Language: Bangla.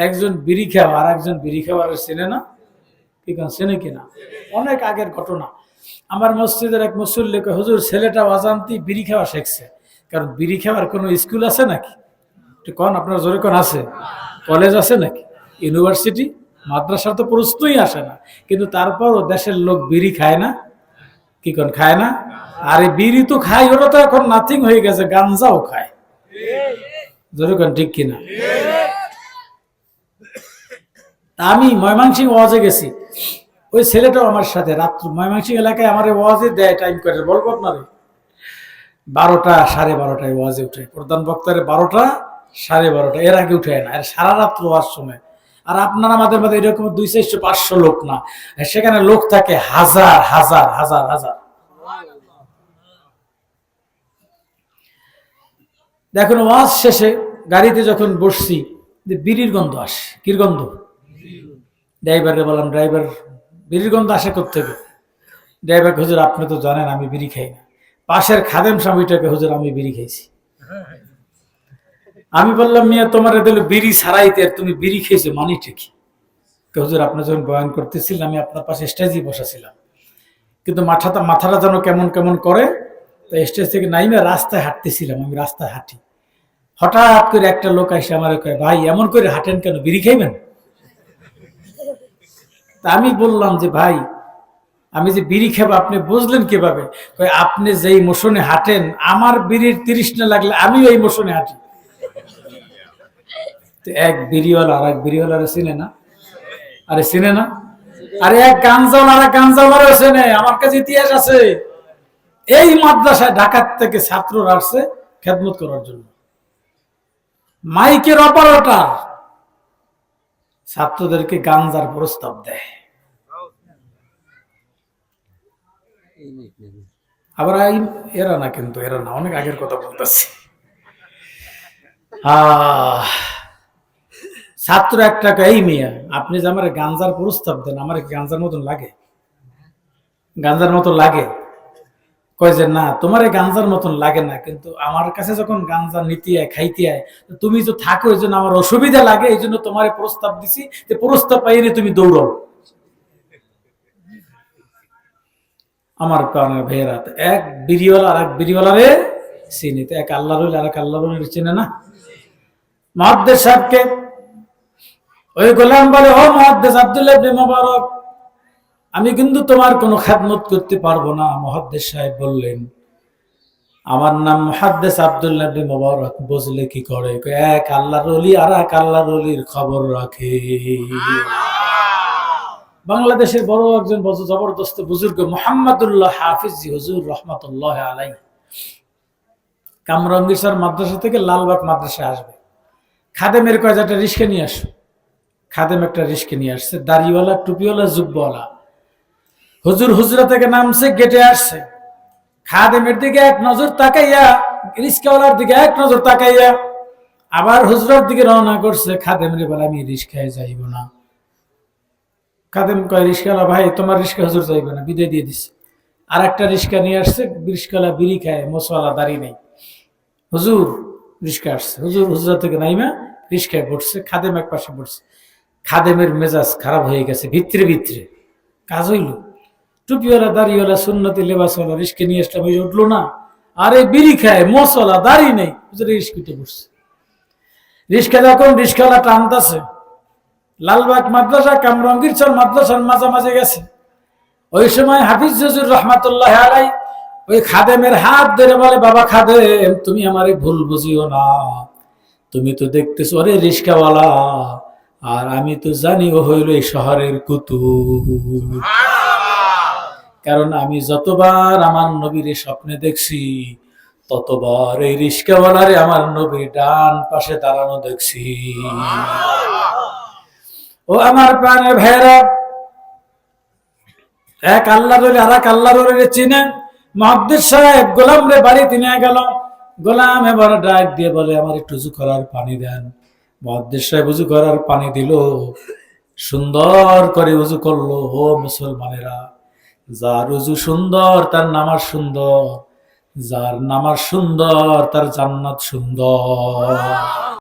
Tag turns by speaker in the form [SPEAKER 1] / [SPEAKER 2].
[SPEAKER 1] একজন বিড়ি খাওয়া আর একজন বিড়ি খাওয়ার চেনে না, কি কারণ চেনে কিনা? অনেক আগের ঘটনা। আমার মসজিদের এক মুসল্লি কয়, হুজুর ছেলেটা অজান্তি বিড়ি খাওয়া শিখছে। কারণ বিড়ি খাওয়ার কোনো স্কুল আছে নাকি? কোন আপনার জোরে কোন আছে? কলেজ আছে নাকি? ইউনিভার্সিটি মাদ্রাসা তো প্রশ্নই আসে না। কিন্তু তারপরও দেশের লোক বিড়ি খায় না, কি কোন খায় না? আর এই বিড়ি তো খায়, ওরা তো এখন নাথিং হয়ে গেছে, গাঞ্জাও খায়। জোরে কোন ঠিক কিনা? আমি ময়মনসিংহ ওয়াজে গেছি, ওই ছেলেটাও আমার সাথে রাত্র ময়মনসিংহ এলাকায় আমার ওয়াজে দেয় টাইম করে, বলবো আপনারে 12টা 12:30টায় ওয়াজে উঠে, প্রধান বক্তারে 12টা 12:30, এর আগে উঠে না, আর সারা রাত্র ওয়াজ শুনে। আর আপনার আমাদের মধ্যে এরকম 200-500 লোক না, সেখানে লোক থাকে হাজার হাজার হাজার হাজার। দেখুন ওয়াজ শেষে গাড়িতে যখন বসছি, বিড়ির গন্ধ আসে। কির গন্ধ? ড্রাইভারে বললাম, ড্রাইভার বিড়ির গন্ধ আসে কোত্থেকে? ড্রাইভার, হুজুর আপনি তো জানেন আমি বিড়ি খাই না। পাশের খাদেম স্বামীটাকে, হুজুর আমি বিড়ি খাইছি। আমি বললাম, মিয়া তোমার দিল বিড়ি ছাড়াইতে, আর তুমি বিড়ি খেয়েছো মানিটা কি? হুজুর আপনি যখন বয়ান করতেছিলেন আমি আপনার পাশে স্টেজে বসাছিলাম, কিন্তু মাথাটা যেন কেমন কেমন করে, তো স্টেজ থেকে নাইমে রাস্তায় হাঁটতেছিলাম, আমি রাস্তায় হাঁটি, হঠাৎ করে একটা লোক এসে আমার কয়, ভাই এমন করে হাঁটেন কেন, বিড়ি খাইবেন? তা আমি বললাম যে ভাই, আমি যে বিড়ি খাবো আপনি বুঝলেন কিভাবে? আপনি যেই মোশনে হাঁটেন, আমার বিড়ির তৃষ্ণা লাগলে আমি ওই মোশনে হাঁটি। এক বিড়িওয়ালা আর এক বিড়িওয়ালার চিনে না? আরে চিনে না? আরে এক গাঞ্জাওয়ালা আর এক গাঞ্জাওয়ালার চেনে, আমার কাছে ইতিহাস আছে। এই মাদ্রাসায় ঢাকা থেকে ছাত্ররা আসছে খেদমত করার জন্য, মাইকের অপারেটর ছাত্রদেরকে গাঞ্জার প্রস্তাব দেয়। আবার এরা না, কিন্তু এরা না, অনেক আগের কথা বলতেছি। ছাত্র একটা, এই মিয়া আপনি যে আমার গাঞ্জার প্রস্তাব দেন, আমার গাঞ্জার মতন লাগে? গাঞ্জার মতন লাগে? কয় যে না, তোমার এই গাঞ্জার মতন লাগে না, কিন্তু আমার কাছে যখন গাঞ্জা নিতে আয় খাইতে আয়, তুমি তো থাকো, এই জন্য আমার অসুবিধা লাগে, এই জন্য তোমার প্রস্তাব দিছি, যে প্রস্তাব পাইনি তুমি দৌড়াও। আমার কারণে ভাইয়েরা, এক বিড়িওয়ালা আর এক বিড়িওয়ালারে চিনি, তো এক আল্লাহ রইল আর এক আল্লাহ রইল চিনে না। মুহাদ্দিস সাহেবকে ওই গোলাম বলে, ও মুহাদ্দিস আব্দুল্লাহ ইবনে মুবারক, আমি কিন্তু তোমার কোনো খেদমত করতে পারবো না। মুহাদ্দিস সাহেব বললেন, আমার নাম মুহাদ্দিস আব্দুল্লাহ ইবনে মুবারক, বুঝলে কি করে? এক আল্লাহর ওলি আর এক আল্লাহর ওলির খবর রাখে। বাংলাদেশের বড় একজন জবরদস্ত বুজুর্গ মুহাম্মদুল্লাহ হাফিজি হুজুর রহমাতুল্লাহ আলাইহি, কামরাঙ্গীরচর মাদ্রাসা থেকে লালবাগ মাদ্রাসায় আসবে, খাদেমের কয় একটা রিস্কা নিয়ে আসো। খাদেম একটা রিস্কা নিয়ে আসছে, দাড়িওয়ালা, টুপিওয়ালা, জুব্বওয়ালা। হুজুর হুজরা থেকে নামছে, গেটে আসছে, খাদেমের দিকে এক নজর তাকাইয়া, রিস্কাওয়ালার দিকে এক নজর তাকাইয়া আবার হুজরার দিকে রওনা করছে। খাদেমের বলে, আমি রিস্কায় যাইব না। খাদেম কয়, রিস্কাওয়ালা ভাই তোমার রিস্কা হুজুর যাইবে না, বিদায় দিয়ে দিচ্ছে। আর একটা রিস্কা নিয়ে আসছে, রিস্কাওয়ালা বিড়ি খায়, মোসওয়ালা দাড়ি নেই। হুজুর রিস্কা আসছে, হুজুর হুজরা থেকে নাইমা রিস্কায় পড়ছে, খাদেম এক পাশে পড়ছে। খাদেমের মেজাজ খারাপ হয়ে গেছে, ভিতরে ভিতরে কাজ হইল। টুপিওয়ালা, দাড়িওয়ালা, সুন্নতি লেবাসওয়ালা রিস্কে নিয়ে আসলাম, ওই উঠলো না। আরে বিড়ি খায়, মোসওয়ালা দাড়ি নেই, হুজুর রিস্কিতে পড়ছে। রিস্কা যখন রিস্কাওয়ালা টানতেছে, লালবাগ মাদ্রাসা কামরাঙ্গীরচর মাদ্রাসার মাঝামাঝি গেছে, ওই সময় হাফিজ হুজুর রহমাতুল্লাহ আলাইহি ওই খাদেমের হাত ধরে বলে, বাবা খাদেম, তুমি আমারে ভুল বুঝিও না, তুমি তো দেখতেছো আরে রিস্কাওয়ালা, আর আমি তো জানি ও হইল এই শহরের কুতুব। কারণ আমি যতবার আমার নবীর স্বপ্নে দেখছি, ততবার এই রিস্কাওয়ালারে আমার নবীর ডান পাশে দাঁড়ানো দেখছি। ও আমার প্রাণের ভাইরা, এক আল্লাহ রইলে আর এক আল্লাহ রইলে চিনেন। মুহাদ্দিস সাহেব গোলাম রে বাড়িতে নিয়ে গেল, গোলাম এবার ডাক দিয়ে বলে, আমার একটু উযু করার পানি দেন। মুহাদ্দিস সাহেব উযু করার পানি দিল, সুন্দর করে উযু করলো। ও মুসলমানেরা, যার উযু সুন্দর তার নামাজ সুন্দর, যার নামাজ সুন্দর তার জান্নাত সুন্দর।